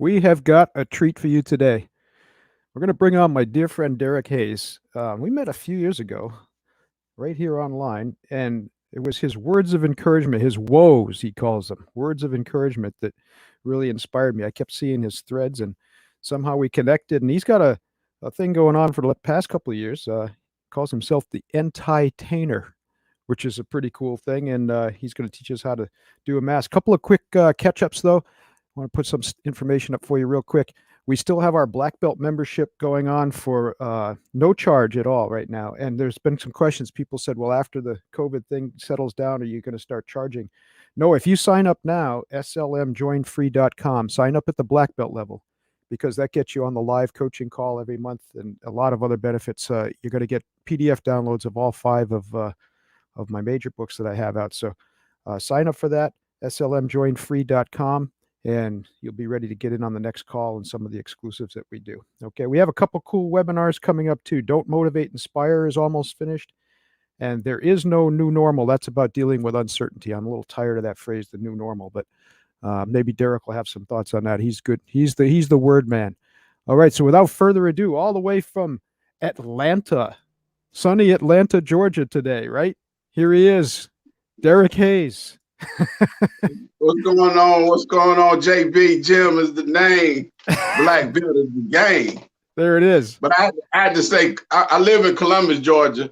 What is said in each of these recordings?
We have got a treat for you today. We're going to bring on my dear friend Derrick Hayes. We met a few years ago right here online, and it was his words of encouragement, his woes, he calls them, words of encouragement that really inspired me. I kept seeing his threads, and somehow we connected. And he's got a thing going on for the past couple of years. Calls himself the enTIEtainer, which is a pretty cool thing. And he's going to teach us how to do a mask. Couple of quick catch ups, though. I want to put some information up for you real quick. We still have our black belt membership going on for no charge at all right now. And there's been some questions. People said, well, after the COVID thing settles down, are you going to start charging? No, if you sign up now, slmjoinfree.com, sign up at the black belt level, because that gets you on the live coaching call every month and a lot of other benefits. You're going to get PDF downloads of all 5 of my major books that I have out. So sign up for that, slmjoinfree.com. And you'll be ready to get in on the next call and some of the exclusives that we do. Okay, we have a couple cool webinars coming up too. Don't Motivate, Inspire is almost finished. And there is no new normal. That's about dealing with uncertainty. I'm a little tired of that phrase, the new normal, but maybe Derrick will have some thoughts on that. He's good. He's the word man. All right, so without further ado, all the way from Atlanta, sunny Atlanta, Georgia today, right? Here he is, Derrick Hayes. What's going on? What's going on? JB Jim is the name. Black Belt is the game. There it is. But I had to say, I live in Columbus, Georgia.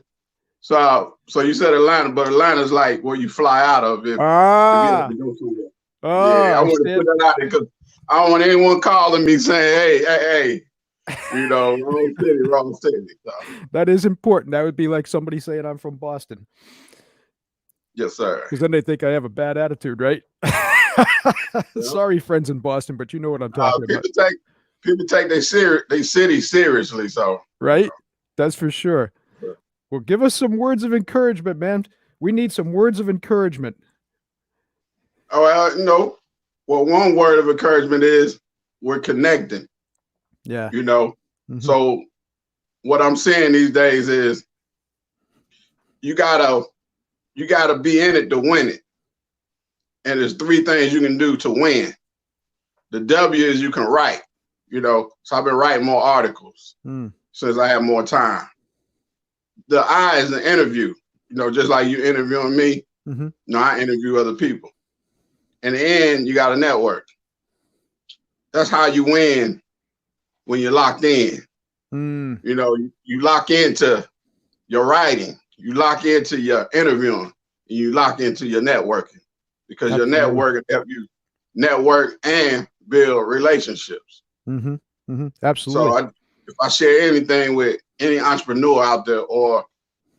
So you said Atlanta, but Atlanta's like where you fly out of if you have to go somewhere. Yeah, I want to put that out there because I don't want anyone calling me saying, hey, wrong city. So. That is important. That would be like somebody saying I'm from Boston. Yes, sir. Because then they think I have a bad attitude, right? Sorry, friends in Boston, but you know what I'm talking about. People take their city seriously, so right. That's for sure. Yeah. Well, give us some words of encouragement, man. We need some words of encouragement. Oh, well, one word of encouragement is we're connecting. Yeah. So what I'm saying these days is you gotta be in it to win it. And there's 3 things you can do to win. The W is you can write, So I've been writing more articles since I have more time. The I is the interview, just like you interviewing me. Mm-hmm. I interview other people. And the N, you got to network. That's how you win when you're locked in. You lock into your writing. You lock into your interviewing, and you lock into your networking, because your networking help you network and build relationships. Mm-hmm. Mm-hmm. Absolutely. So if I share anything with any entrepreneur out there, or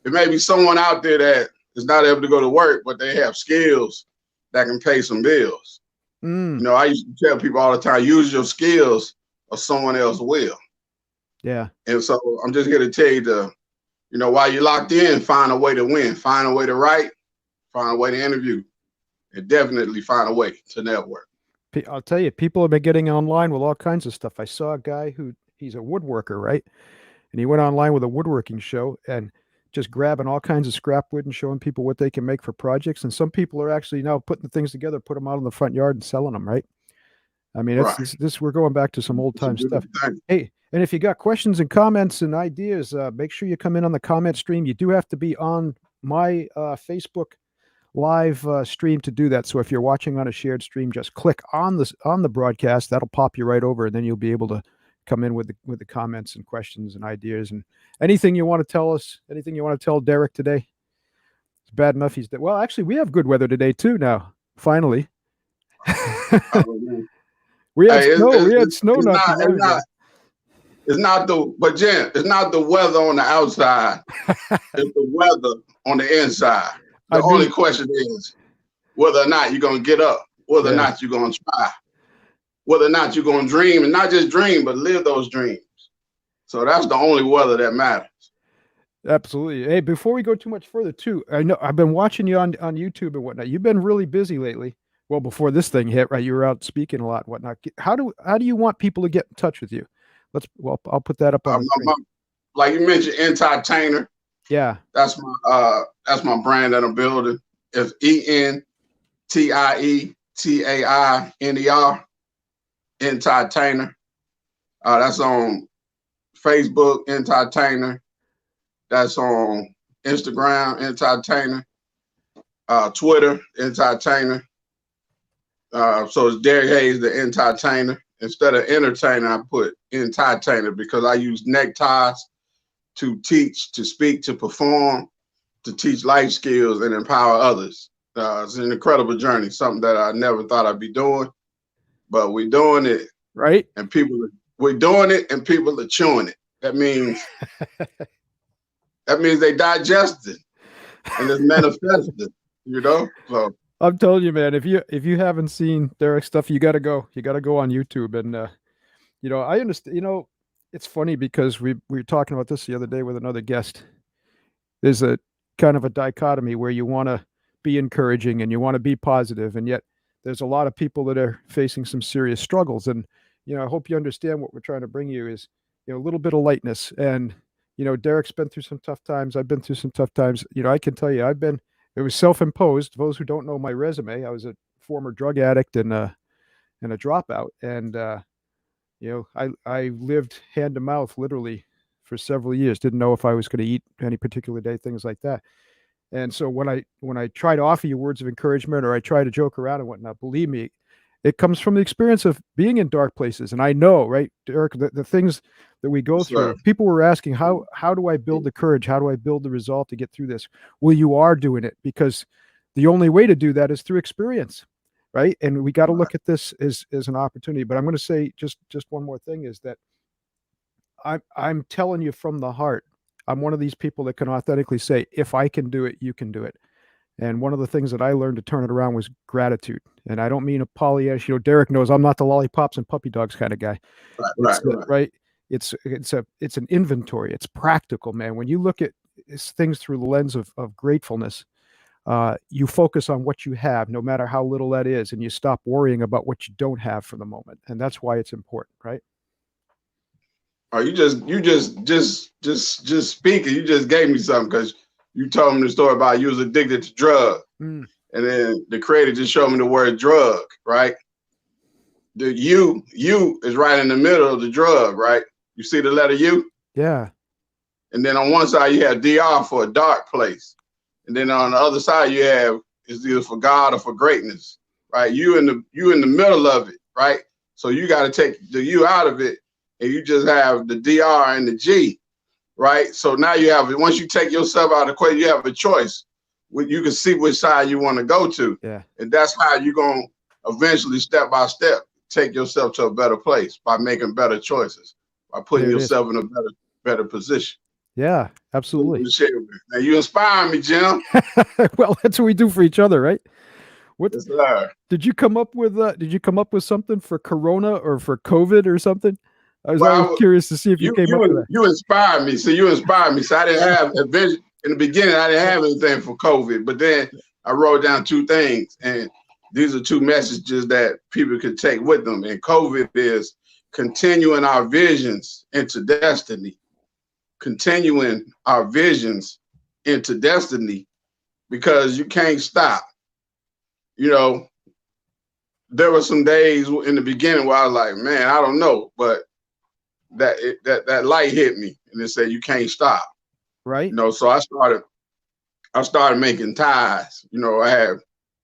it may be someone out there that is not able to go to work, but they have skills that can pay some bills. I used to tell people all the time, use your skills or someone else will. Yeah. And so I'm just here to tell you while you're locked in, find a way to win, find a way to write, find a way to interview, and definitely find a way to network. I'll tell you, people have been getting online with all kinds of stuff. I saw a guy he's a woodworker, right? And he went online with a woodworking show and just grabbing all kinds of scrap wood and showing people what they can make for projects. And some people are actually now putting the things together, put them out in the front yard and selling them, right? I mean, we're going back to some old time stuff. Hey, and if you got questions and comments and ideas, make sure you come in on the comment stream. You do have to be on my Facebook live stream to do that. So if you're watching on a shared stream, just click on the broadcast. That'll pop you right over, and then you'll be able to come in with the comments and questions and ideas and anything you want to tell us. Anything you want to tell Derrick today? It's bad enough he's dead. Well, actually, we have good weather today too. Now, finally, we had snow. It's not the weather on the outside. It's the weather on the inside. The only question is whether or not you're going to get up, whether or not you're going to try, whether or not you're going to dream, and not just dream, but live those dreams. So that's the only weather that matters. Absolutely. Hey, before we go too much further too, I know I've been watching you on YouTube and whatnot. You've been really busy lately. Well, before this thing hit, right? You were out speaking a lot and whatnot. How do you want people to get in touch with you? I'll put that up on like you mentioned, enTIEtainer. Yeah. That's my brand that I'm building. It's enTIEtainer. enTIEtainer. That's on Facebook, enTIEtainer. That's on Instagram, enTIEtainer. Twitter, enTIEtainer. So it's Derrick Hayes, the enTIEtainer. Instead of entertainer, I put enTIEtainer because I use neckties to teach, to speak, to perform, to teach life skills and empower others. It's an incredible journey, something that I never thought I'd be doing, but we're doing it, right? And we're doing it, and people are chewing it. That means they digested and it's manifested, you know. So I'm telling you, man, if you haven't seen Derrick's stuff, you got to go. You got to go on YouTube, and I understand. It's funny because we were talking about this the other day with another guest. There's a kind of a dichotomy where you want to be encouraging and you want to be positive, and yet there's a lot of people that are facing some serious struggles. And I hope you understand what we're trying to bring you is a little bit of lightness. And Derrick's been through some tough times. I've been through some tough times. I can tell you, it was self-imposed. Those who don't know my resume, I was a former drug addict and a dropout, and I lived hand to mouth literally for several years. Didn't know if I was going to eat any particular day, things like that. And so when I try to offer you words of encouragement or I try to joke around and whatnot, believe me, it comes from the experience of being in dark places. And I know, right, Derrick, the things that we go through. People were asking, how do I build the courage? How do I build the resolve to get through this? Well, you are doing it, because the only way to do that is through experience, right? And we got to look at this as an opportunity. But I'm going to say just one more thing is that I'm telling you from the heart, I'm one of these people that can authentically say, if I can do it, you can do it. And one of the things that I learned to turn it around was gratitude. And I don't mean a Pollyannish. Derrick knows I'm not the lollipops and puppy dogs kind of guy. Right. It's an inventory. It's practical, man. When you look at things through the lens of gratefulness, you focus on what you have, no matter how little that is, and you stop worrying about what you don't have for the moment. And that's why it's important, right? Oh, you just speaking. You just gave me something, because you told me the story about you was addicted to drugs, and then the creator just showed me the word drug, right? The U is right in the middle of the drug, right? You see the letter U? Yeah. And then on one side you have DR for a dark place, and then on the other side you have is either for God or for greatness, right? You in the middle of it, right? So you got to take the U out of it, and you just have the DR and the G, right? So now you have, once you take yourself out of the equation, you have a choice. You can see which side you want to go to. Yeah. And that's how you're going to eventually, step by step, take yourself to a better place by making better choices, by putting yourself in a better position. Yeah, absolutely. Now you inspire me, Jim. Well, that's what we do for each other, right? Yes, sir. Did you come up with something for Corona or for COVID or something? I was always curious to see if you came up with that. You inspired me. So you inspired me. So I didn't have a vision. In the beginning, I didn't have anything for COVID, but then I wrote down two things, and these are two messages that people could take with them. And COVID is continuing our visions into destiny. Continuing our visions into destiny, because you can't stop. There were some days in the beginning where I was like, man, I don't know, but that light hit me, and it said you can't stop. Right. So I started making ties. I had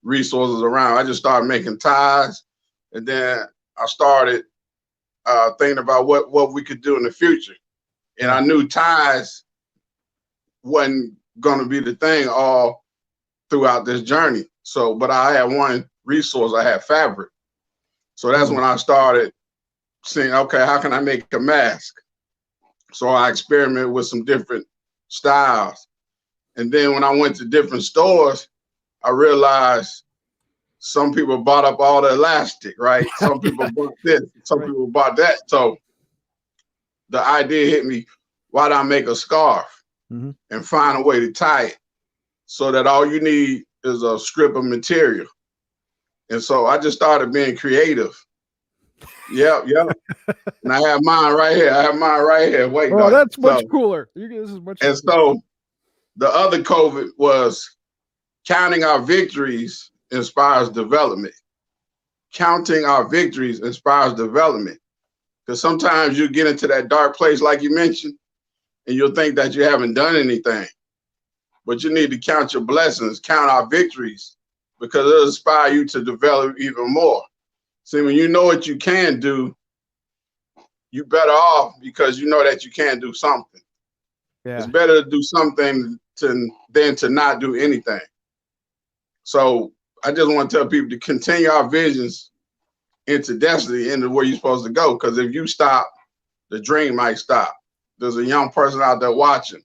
resources around. I just started making ties, and then I started thinking about what we could do in the future. And I knew ties wasn't going to be the thing all throughout this journey. So, but I had one resource. I had fabric. So that's when I started saying, okay, how can I make a mask? So I experimented with some different styles. And then when I went to different stores, I realized some people bought up all the elastic, right? Some people bought this, some people bought that. So the idea hit me, why don't I make a scarf and find a way to tie it so that all you need is a strip of material? And so I just started being creative. Yep. And I have mine right here. Wait, oh, that's much cooler. This is much. And so the other COVID was counting our victories inspires development. counting our victories inspires development. Because sometimes you get into that dark place, like you mentioned, and you'll think that you haven't done anything. But you need to count your blessings, count our victories, because it'll inspire you to develop even more. See, when you know what you can do, you're better off because you know that you can do something. Yeah. It's better to do something than to not do anything. So I just want to tell people to continue our visions into destiny, into where you're supposed to go. Because if you stop, the dream might stop. There's a young person out there watching.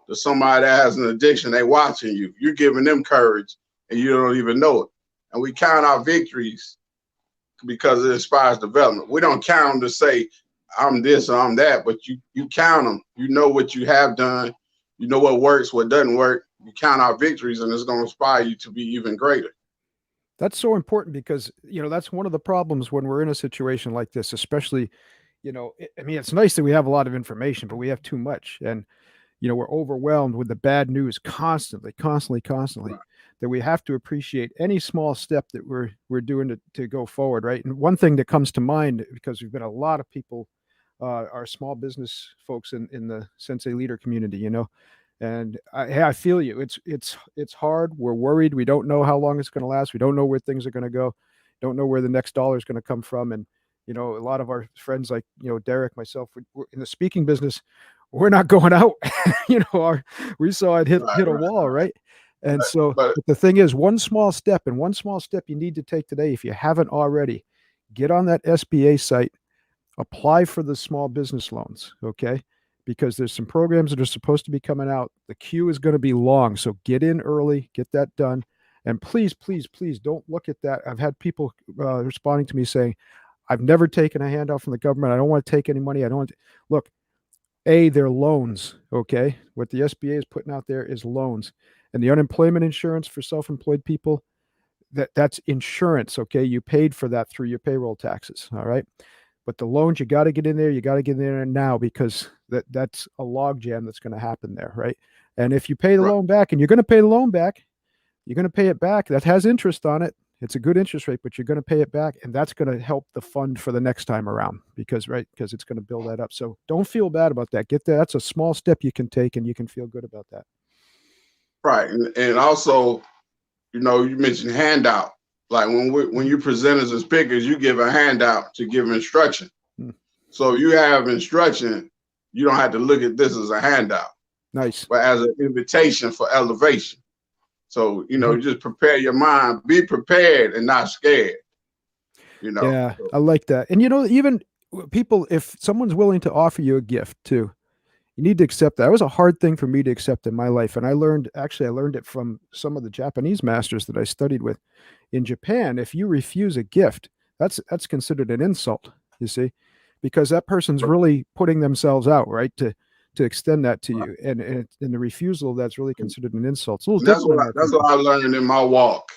There's somebody that has an addiction. They watching you. You're giving them courage, and you don't even know it. And we count our victories because it inspires development. We don't count them to say, I'm this or I'm that, but you count them. You know what you have done. You know what works, what doesn't work. You count our victories, and it's going to inspire you to be even greater. That's so important because, you know, that's one of the problems when we're in a situation like this, especially, you know, I mean, it's nice that we have a lot of information, but we have too much. And, you know, we're overwhelmed with the bad news constantly, Right. that we have to appreciate any small step that we're doing to go forward, right? And one thing that comes to mind, because we've been a lot of people, are small business folks in the Sensei leader community, you know, and I feel you. It's hard. We're worried. We don't know how long it's going to last. We don't know where things are going to go. Don't know where the next dollar is going to come from. And you know, a lot of our friends, like you know, Derrick, myself, we're in the speaking business. We're not going out. You know, we saw it hit Right, a right, wall, right? And so, but but the thing is, one small step you need to take today, if you haven't already, get on that SBA site, apply for the small business loans, okay? Because there's some programs that are supposed to be coming out. The queue is going to be long, so get in early, get that done. And please, please, please don't look at that. I've had people responding to me saying, I've never taken a handout from the government. I don't want to take any money. I don't want to. Look, they're loans, okay? What the SBA is putting out there is loans. And the unemployment insurance for self-employed people, that's insurance, okay? You paid for that through your payroll taxes, all right? But the loans, you got to get in there. You got to get in there now because that's a logjam that's going to happen there, right? And if you pay the right, loan back, and you're going to pay the loan back, you're going to pay it back. That has interest on it. It's a good interest rate, but you're going to pay it back, and that's going to help the fund for the next time around because it's going to build that up. So don't feel bad about that. Get that. That's a small step you can take, and you can feel good about that. right. And also, you know, you mentioned handout. Like when you present as speakers, you give a handout to give instruction. Hmm. So you have instruction, you don't have to look at this as a handout, Nice. but as an invitation for elevation. So, you know, just prepare your mind, be prepared and not scared, you know. Yeah, I like that. And, you know, even people, if someone's willing to offer you a gift too, you need to accept that. It was a hard thing for me to accept in my life. And I learned it from some of the Japanese masters that I studied with. In Japan, if you refuse a gift, that's considered an insult, you see, because that person's really putting themselves out, right, to extend that to you. And in the refusal, that's really considered an insult. It's a little different. That's what I learned in my walk.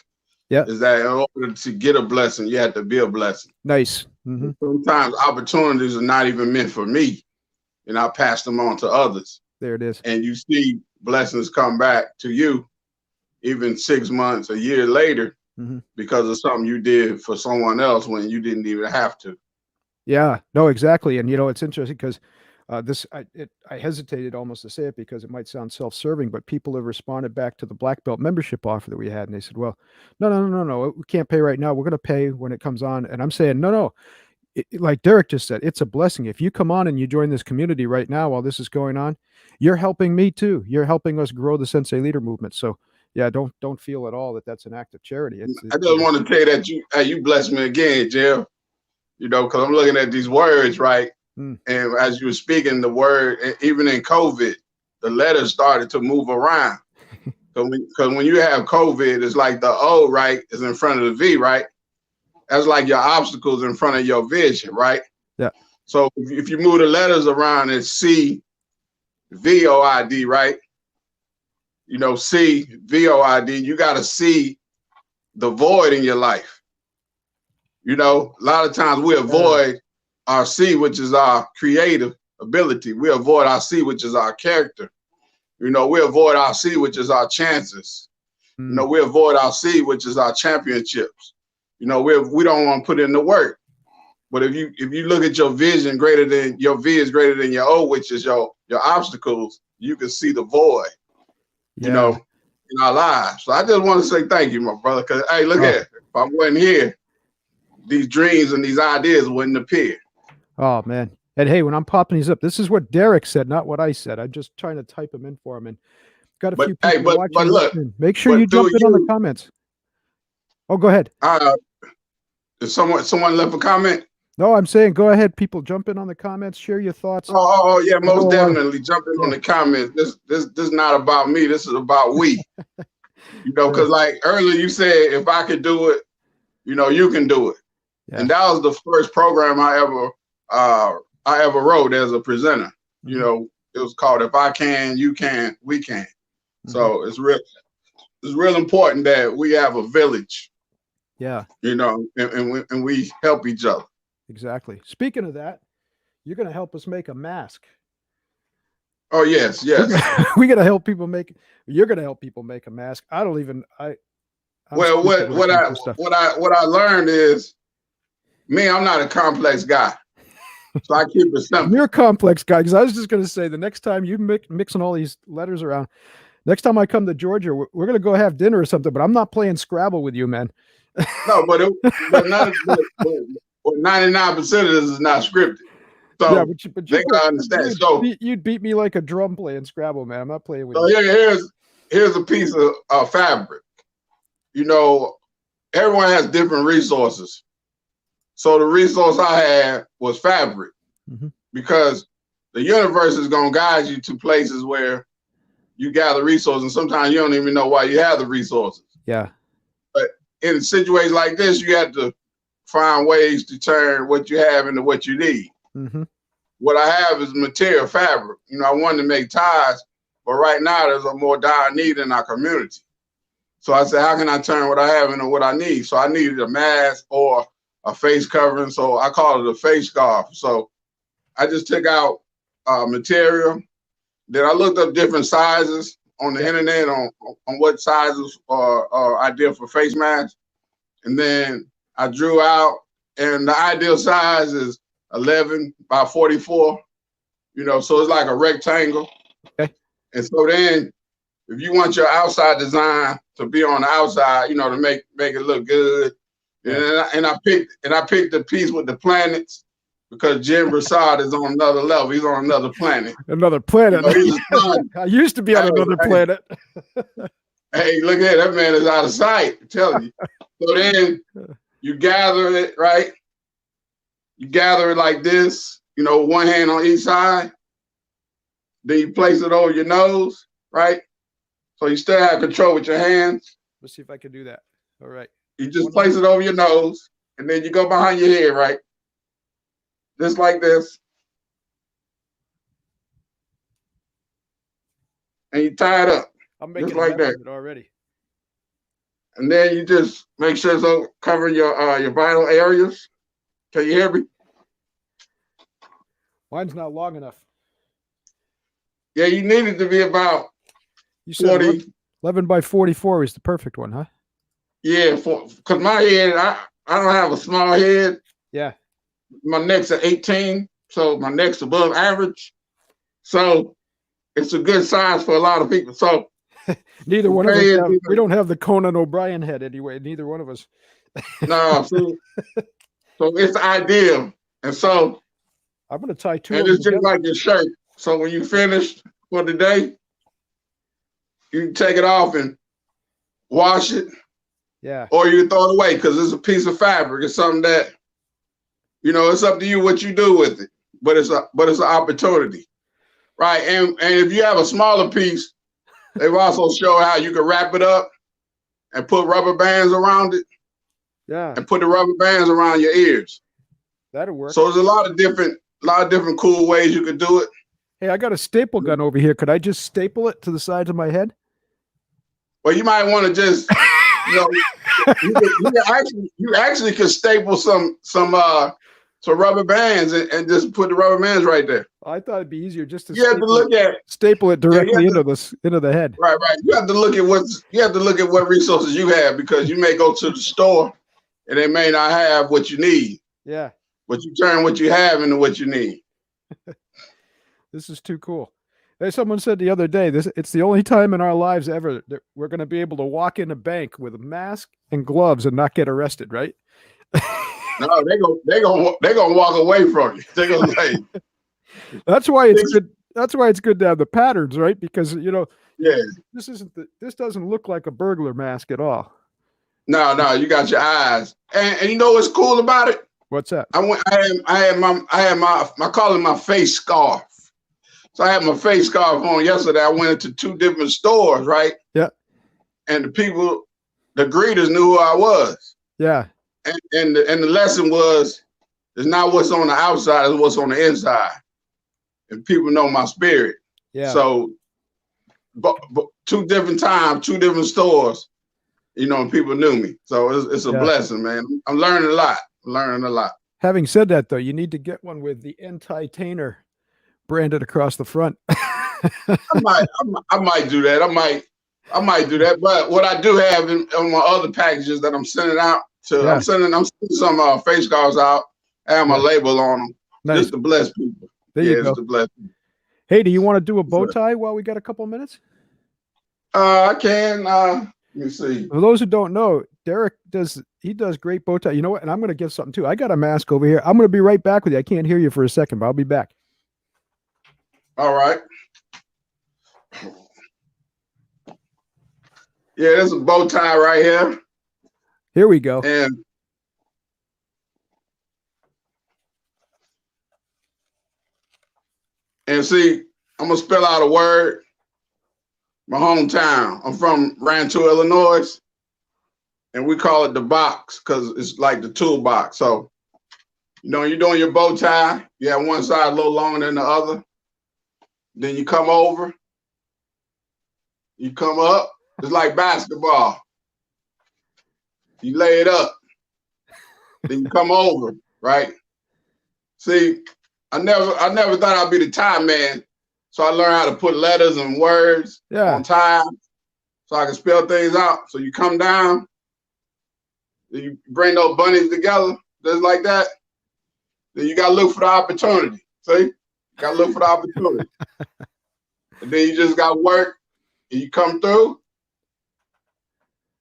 Yeah. Is that in order to get a blessing, you have to be a blessing. Nice. Mm-hmm. Sometimes opportunities are not even meant for me, and I pass them on to others. There it is. And you see blessings come back to you, even 6 months, a year later, because of something you did for someone else when you didn't even have to. Yeah, no, exactly. And, you know, it's interesting because I hesitated almost to say it because it might sound self-serving, but people have responded back to the black belt membership offer that we had. And they said, well, no, we can't pay right now. We're going to pay when it comes on. And I'm saying, no. Like Derrick just said, it's a blessing. If you come on and you join this community right now while this is going on, you're helping me too. You're helping us grow the Sensei leader movement. So yeah, don't feel at all that that's an act of charity. I just want to tell you that you blessed me again, Jeff. You know, because I'm looking at these words, right? And as you were speaking the word, even in COVID, the letters started to move around. Because when you have COVID, it's like the O, right, is in front of the V, right? That's like your obstacles in front of your vision, right? Yeah. So if you move the letters around, it's C, VOID, right? You know, C, VOID, you got to see the void in your life. You know, a lot of times we avoid our C, which is our creative ability. We avoid our C, which is our character. You know, we avoid our C, which is our chances. You know, we avoid our C, which is our championships. You know, we don't want to put in the work. But if you look at your vision greater than your V is greater than your O, which is your obstacles, you can see the void, you know, in our lives. So I just want to say thank you, my brother. Because hey, look at it. If I wasn't here, these dreams and these ideas wouldn't appear. Oh man. And hey, when I'm popping these up, this is what Derrick said, not what I said. I'm just trying to type them in for him. And got a few people watching. But look, make sure you jump in on the comments. Oh, go ahead. Is someone left a comment? No, I'm saying go ahead, people. Jump in on the comments. Share your thoughts. Oh yeah, most definitely. Jump in on the comments. This is not about me. This is about we. You know, because like earlier you said, if I could do it, you know, you can do it. Yeah. And that was the first program I ever wrote as a presenter. Mm-hmm. You know, it was called "If I Can, You Can, We Can." Mm-hmm. So it's real important that we have a village. Yeah. You know, and we help each other. Exactly. Speaking of that, you're going to help us make a mask. Oh yes, yes. We're going to help people make. You're going to help people make a mask. I don't even. Well, what I learned is, me, I'm not a complex guy, so I keep it simple. You're a complex guy, because I was just going to say the next time you mixing all these letters around, next time I come to Georgia, we're going to go have dinner or something. But I'm not playing Scrabble with you, man. No, but 99% of this is not scripted. So yeah, but they gotta understand. So you'd beat me like a drum playing Scrabble, man. I'm not playing with you. Yeah, here's a piece of fabric. You know, everyone has different resources. So the resource I had was fabric, because the universe is gonna guide you to places where you gather resources, and sometimes you don't even know why you have the resources. Yeah. But in situations like this, you have to find ways to turn what you have into what you need. Mm-hmm. What I have is material fabric. You know, I wanted to make ties, but right now there's a more dire need in our community. So I said, how can I turn what I have into what I need? So I needed a mask or a face covering. So I call it a face scarf. So I just took out material. Then I looked up different sizes on the internet on what sizes are ideal for face masks. And then I drew out, and the ideal size is 11 by 44, you know, so it's like a rectangle. Okay. And so then if you want your outside design to be on the outside, you know, to make it look good. Yeah. And I picked the piece with the planets, because Jim Broussard is on another level. He's on another planet. Another planet. You know, I used to be on another planet. Hey, look at that man is out of sight. I'm telling you. So then you gather it, right? You gather it like this, you know, one hand on each side. Then you place it over your nose, right? So you still have control with your hands. Let's see if I can do that. All right. You just place it over your nose, and then you go behind your head, right? Just like this. And you tie it up. I'm making just like that already. And then you just make sure it's covering your vital areas. Can you hear me? Mine's not long enough. Yeah, you need it to be about, you said 40. 11 by 44 is the perfect one, huh? Yeah, because my head, I don't have a small head. Yeah. My neck's at 18, so my neck's above average. So it's a good size for a lot of people. So neither one of us we don't have the Conan O'Brien head anyway. Neither one of us. No, so it's ideal. And so I'm gonna tie two. And it's just like your shirt. So when you finish for the day, you can take it off and wash it. Yeah. Or you throw it away, because it's a piece of fabric. It's something that, you know, it's up to you what you do with it. But it's an opportunity. Right. And if you have a smaller piece, they've also shown how you can wrap it up and put rubber bands around it. Yeah. And put the rubber bands around your ears. That'll work. So there's a lot of different cool ways you could do it. Hey, I got a staple gun over here. Could I just staple it to the sides of my head? Well, you might want to just, you know, you actually could staple some rubber bands and just put the rubber bands right there. I thought it'd be easier just to staple it directly into the head. Right. You have to look at what resources you have, because you may go to the store and they may not have what you need. Yeah. But you turn what you have into what you need. This is too cool. Someone said the other day, it's the only time in our lives ever that we're going to be able to walk in a bank with a mask and gloves and not get arrested, right? No, they gonna walk away from you. They're gonna say. That's why it's good. That's why it's good to have the patterns, right? Because yeah, this doesn't look like a burglar mask at all. No, you got your eyes, and you know what's cool about it? What's that? I had my call it my face scarf. So I had my face scarf on yesterday. I went into 2 different stores, right? Yeah. And the greeters knew who I was. Yeah. And the lesson was, it's not what's on the outside, it's what's on the inside. And people know my spirit. Yeah. So, but 2 different times, 2 different stores, and people knew me. So it's a blessing, man. I'm learning a lot. Having said that, though, you need to get one with the enTIEtainer branded across the front. I might do that. I might do that. But what I do have on my other packages that I'm sending out to, I'm sending some face scarves out. I have my label on them. Nice. Just to bless people. There you go. Just to bless people. Hey, do you want to do a bow tie while we got a couple of minutes? I can. Let me see. For those who don't know, Derrick does great bow tie. You know what? And I'm going to give something too. I got a mask over here. I'm going to be right back with you. I can't hear you for a second, but I'll be back. All right. Yeah, there's a bow tie right here. Here we go. And see, I'm gonna spell out a word. My hometown. I'm from Rantoul, Illinois, and we call it the box because it's like the toolbox. So, you're doing your bow tie. You have one side a little longer than the other. Then you come over. You come up. It's like basketball. You lay it up. Then you come over, right? See, I never thought I'd be the tie man. So I learned how to put letters and words on ties so I can spell things out. So you come down, then you bring those bunnies together, just like that. Then you gotta look for the opportunity. See? Gotta look for the opportunity. And then you just gotta work and you come through.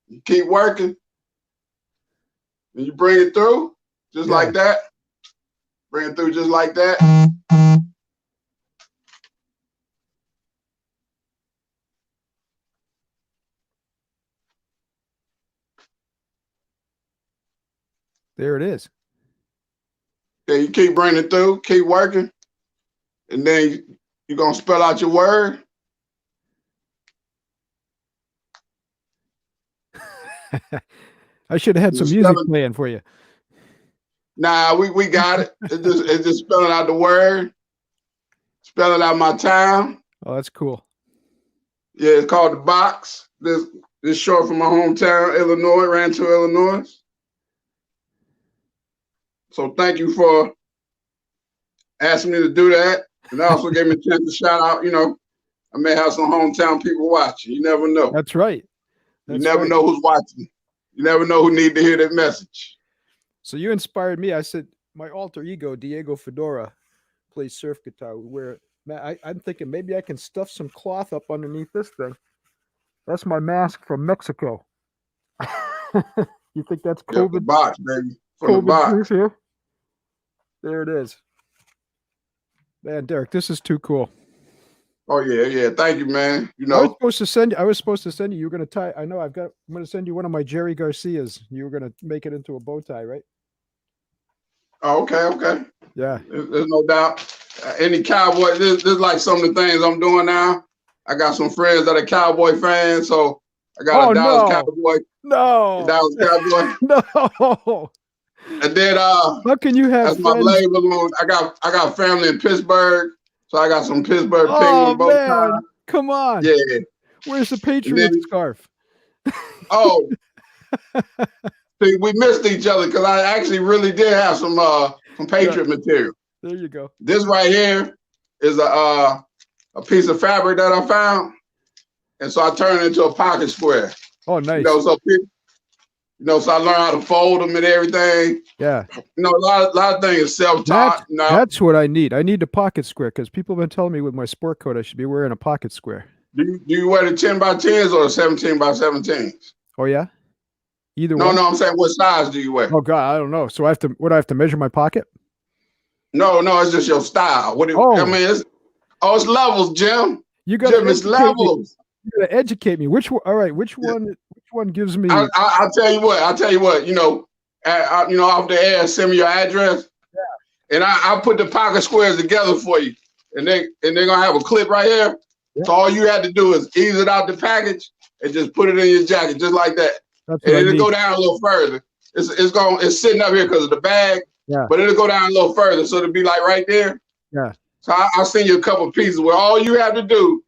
You keep working. And you bring it through just like that. Bring it through just like that. There it is. Yeah, you keep bringing it through, keep working, and then you're gonna spell out your word. I should have had some music playing for you. Nah, we got it. It's just spelling out the word, spelling out my town. Oh, that's cool. Yeah, it's called the box. This short from my hometown, Illinois, Rantoul, Illinois. So thank you for asking me to do that. And also gave me a chance to shout out, I may have some hometown people watching. You never know. That's right. You never know who's watching. You never know who need to hear that message. So you inspired me. I said, my alter ego, Diego Fedora, plays surf guitar. I'm thinking maybe I can stuff some cloth up underneath this thing. That's my mask from Mexico. You think that's COVID? Yep, the box, baby. From COVID the box. proof here. There it is. Man, Derrick, this is too cool. Oh yeah. Thank you, man. I was supposed to send you. You were going to tie. I'm going to send you one of my Jerry Garcias. You were going to make it into a bow tie, right? Oh, okay. Yeah. There's no doubt. Any cowboy, this is like some of the things I'm doing now. I got some friends that are cowboy fans, so I got a Dallas Cowboy. No. Dallas Cowboy. No. And then how can you have that's my label on. I got family in Pittsburgh, so I got some Pittsburgh Penguin bow tie. Come on. Yeah. Where's the Patriot scarf? Oh. See, we missed each other because I actually really did have some Patriot material. There you go. This right here is a piece of fabric that I found, and so I turned it into a pocket square. Oh, nice. So I learned how to fold them and everything. Yeah. A lot of things self-taught. That's what I need. I need a pocket square because people have been telling me with my sport coat I should be wearing a pocket square. Do you wear the 10x10s or the 17x17s? Oh yeah, either No, one. no, I'm saying what size do you wear? Oh God, I don't know. So I have to measure my pocket? No, it's just your style. I mean, it's levels, Jim. You got to it's levels. You got to educate me. Which one? All right, which one gives me? I'll tell you what. Off the air, send me your address. Yeah. And I'll put the pocket squares together for you. And they're gonna have a clip right here. Yeah. So all you had to do is ease it out the package and just put it in your jacket, just like that. And it'll go down a little further. It's sitting up here because of the bag. Yeah. But it'll go down a little further, so it'll be like right there. Yeah. So I'll send you a couple of pieces where all you have to do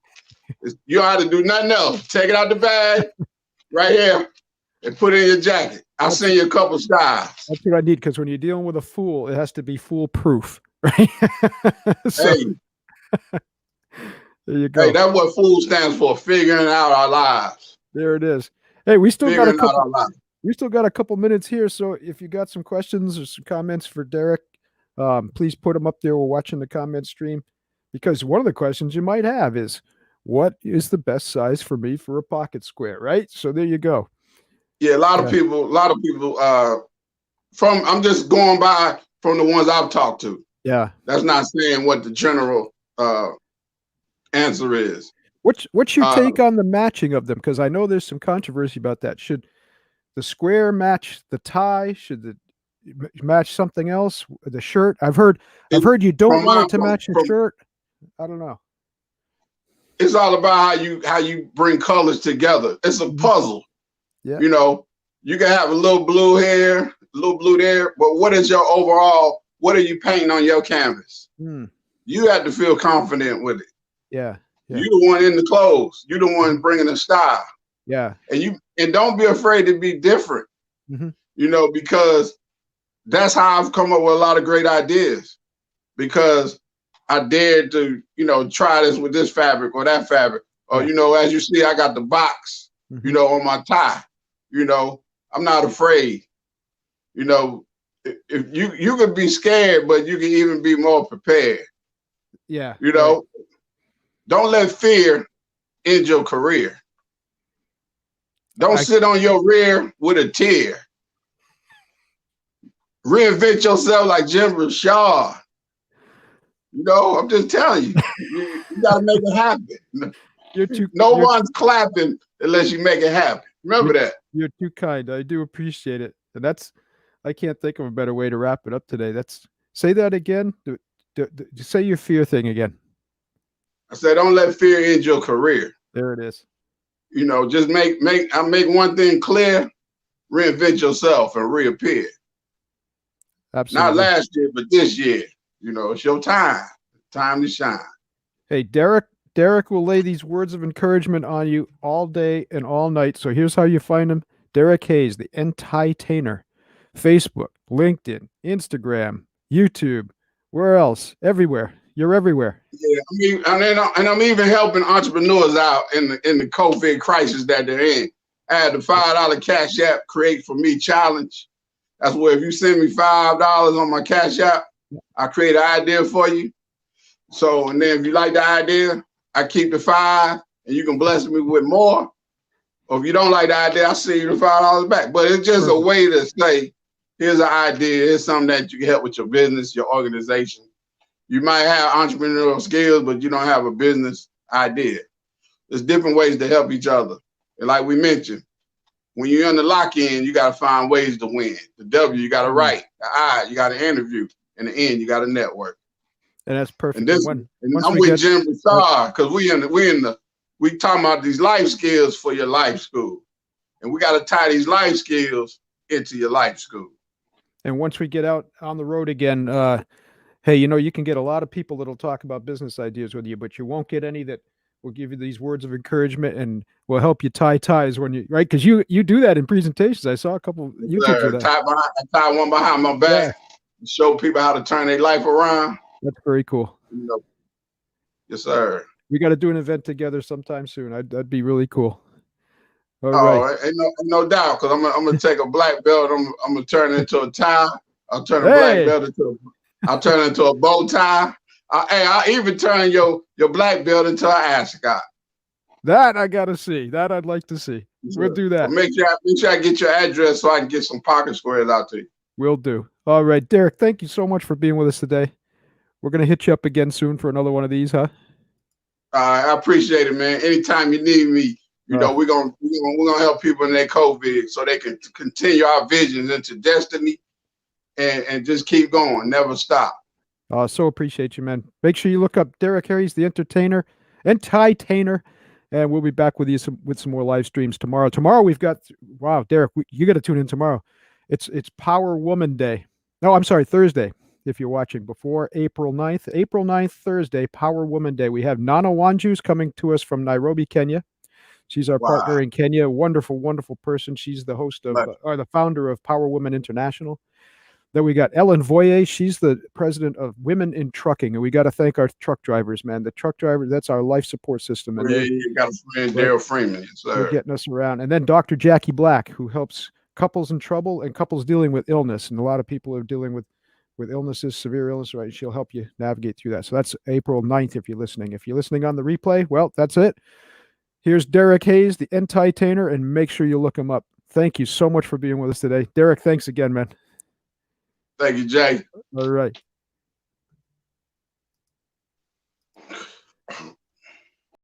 is you don't have to do nothing else. Take it out the bag right here and put it in your jacket. I'll send you a couple of styles. That's what I need, because when you're dealing with a fool, it has to be foolproof, right? Hey. There you go. Hey, that's what FOOL stands for, figuring out our lives. There it is. Hey, we still got a couple minutes here, so if you got some questions or some comments for Derrick, please put them up there. We're watching the comment stream, because one of the questions you might have is, what is the best size for me for a pocket square, right? So there you go. Yeah, a lot of people, I'm just going by from the ones I've talked to. Yeah. That's not saying what the general answer is. What's your take on the matching of them? Because I know there's some controversy about that. Should the square match the tie? Should it match something else? The shirt? I've heard you don't want it to match your shirt. I don't know. It's all about how you bring colors together. It's a puzzle. Yeah. You can have a little blue here, a little blue there, but what is your overall? What are you painting on your canvas? You have to feel confident with it. Yeah. You're the one in the clothes. You're the one bringing the style. Yeah. And don't be afraid to be different. Because that's how I've come up with a lot of great ideas. Because I dared to, try this with this fabric or that fabric. Or, as you see, I got the box, on my tie. I'm not afraid. If you could be scared, but you can even be more prepared. Yeah. Right. Don't let fear end your career. Don't sit on your rear with a tear. Reinvent yourself like Jim Rashad. I'm just telling you, you got to make it happen. One's clapping unless you make it happen. Remember that. You're too kind. I do appreciate it. And I can't think of a better way to wrap it up today. Say that again. Say your fear thing again. I said, don't let fear end your career. There it is. Just make one thing clear, reinvent yourself and reappear. Absolutely. Not last year, but this year. It's your time to shine. Hey, Derrick will lay these words of encouragement on you all day and all night. So here's how you find him. Derrick Hayes, the enTIEtainer. Facebook, LinkedIn, Instagram, YouTube, where else? Everywhere. You're everywhere. Yeah, and I'm even helping entrepreneurs out in the COVID crisis that they're in. I had the $5 Cash App Create For Me challenge. That's where if you send me $5 on my Cash App, I create an idea for you. So, and then if you like the idea, I keep the $5 and you can bless me with more. Or if you don't like the idea, I'll send you the $5 back. But it's just a way to say, here's an idea. Here's something that you can help with your business, your organization. You might have entrepreneurial skills, but you don't have a business idea. There's different ways to help each other. And like we mentioned, when you're in the lock-in, you got to find ways to win. The W, you got to write. The I, you got to interview. And the N, you got to network. And that's perfect. And I'm with Jim Broussard because we talking about these life skills for your life school. And we got to tie these life skills into your life school. And once we get out on the road again, hey, you can get a lot of people that'll talk about business ideas with you, but you won't get any that will give you these words of encouragement and will help you tie ties when you, right? Because you do that in presentations. I saw a couple YouTubes of that. Tie one behind my back, show people how to turn their life around. That's very cool. Yes, sir. We got to do an event together sometime soon. That'd be really cool. All right. Oh, ain't no doubt, because I'm gonna take a black belt. I'm gonna turn it into a tie. I'll turn a black Hey, belt I'll turn it into a bow tie. Hey, I'll even turn your black belt into an ascot. that I gotta see. That I'd like to see. We'll do So that. make sure I get your address so I can get some pocket squares out to you. We'll do. All right, Derrick, thank you so much for being with us today. We're gonna hit you up again soon for another one of these, huh? I appreciate it, man. Anytime you need me, we're gonna help people in their COVID so they can continue our visions into destiny and just keep going, never stop. So appreciate you, man. Make sure you look up Derrick Hayes, the enTIEtainer, and we'll be back with you with some more live streams tomorrow. Tomorrow we've got Derrick, you got to tune in tomorrow. It's Power Woman Day. No, I'm sorry, Thursday. If you're watching before April 9th, Thursday, Power Woman Day. We have Nana Wanju's coming to us from Nairobi, Kenya. She's our partner in Kenya. Wonderful, wonderful person. She's the host of or the founder of Power Women International. Then we got Ellen Voye. She's the president of Women in Trucking. And we got to thank our truck drivers, man. The truck driver, that's our life support system. And you got a friend, Daryl Freeman. They're getting us around. And then Dr. Jackie Black, who helps couples in trouble and couples dealing with illness. And a lot of people are dealing with illnesses, severe illness, right? She'll help you navigate through that. So that's April 9th if you're listening. If you're listening on the replay, well, that's it. Here's Derrick Hayes, the enTIEtainer, and make sure you look him up. Thank you so much for being with us today. Derrick, thanks again, man. Thank you, Jay. All right.